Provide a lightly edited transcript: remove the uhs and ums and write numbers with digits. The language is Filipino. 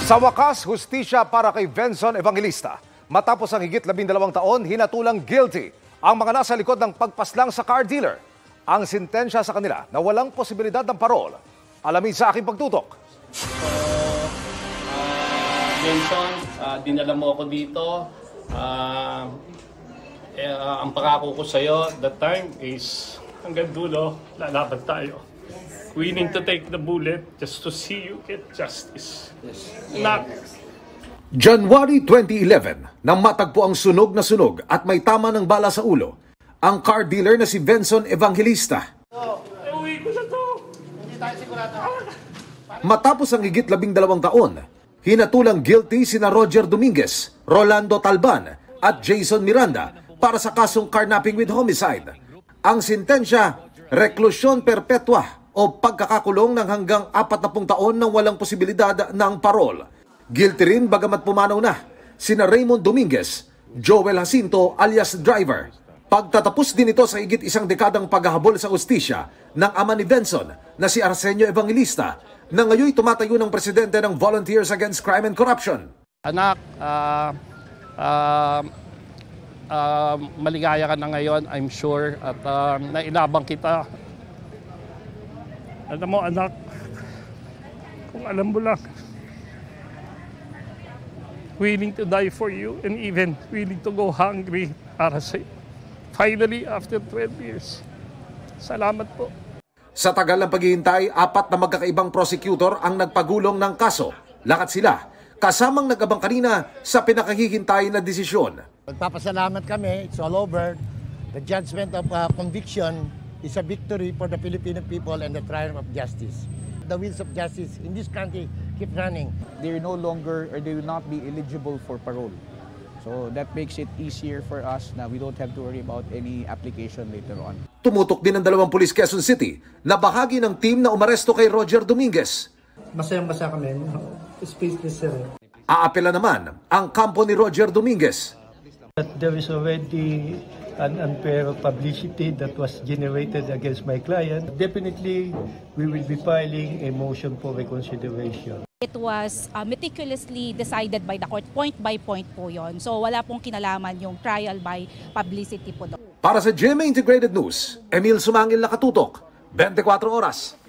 Sa wakas, hustisya para kay Benson Evangelista. Matapos ang higit 12 taon, hinatulang guilty ang mga nasa likod ng pagpaslang sa car dealer. Ang sintensya sa kanila na walang posibilidad ng parol. Alamin sa aking pagtutok. Benson, dinala mo ako dito. Ang pangako ko sa'yo, that time is hanggang dulo, lalaban tayo. Willing to take the bullet just to see you get justice. Not January 2011, nang matagpo ang sunog na sunog at may tama ng bala sa ulo, ang car dealer na si Benson Evangelista. uwi ko na to. Matapos ang higit 12 taon, hinatulang guilty sina Roger Dominguez, Rolando Talban at Jason Miranda para sa kasong carnapping with homicide. Ang sintensya, reklusyon perpetua o pagkakakulong ng hanggang 40 taon nang walang posibilidad ng parol. Guilty rin bagamat pumanaw na sina Raymond Dominguez, Joel Jacinto alias Driver. Pagtatapos din ito sa higit isang dekadang paghahabol sa hustisya ng ama ni Benson na si Arsenio Evangelista na ngayon tumatayo ng presidente ng Volunteers Against Crime and Corruption. Anak, maligaya ka na ngayon, I'm sure, at nainabang kita. Alam mo anak, kung alam mo lang, willing to die for you and even willing to go hungry para sa'yo. Finally, after 12 years. Salamat po. Sa tagal ng paghihintay, 4 na magkakaibang prosecutor ang nagpagulong ng kaso. Lahat sila, kasamang nag-abang kanina sa pinakahihintay na desisyon. Magpapasalamat kami, it's all over. The judgment of conviction is a victory for the Filipino people and the triumph of justice. The wheels of justice in this country keep running. They're no longer, or they will not be eligible for parole. So that makes it easier for us na we don't have to worry about any application later on. Tumutok din ng 2 pulis Quezon City na bahagi ng team na umaresto kay Roger Dominguez. Masayang-masa kami. Speechless sir. Aapela naman ang kampo ni Roger Dominguez. There is already an unfair publicity that was generated against my client. Definitely, we will be filing a motion for reconsideration. It was meticulously decided by the court, point by point po yon. So wala pong kinalaman yung trial by publicity po doon. Para sa GMA Integrated News, Emil Sumangil nakatutok, 24 oras.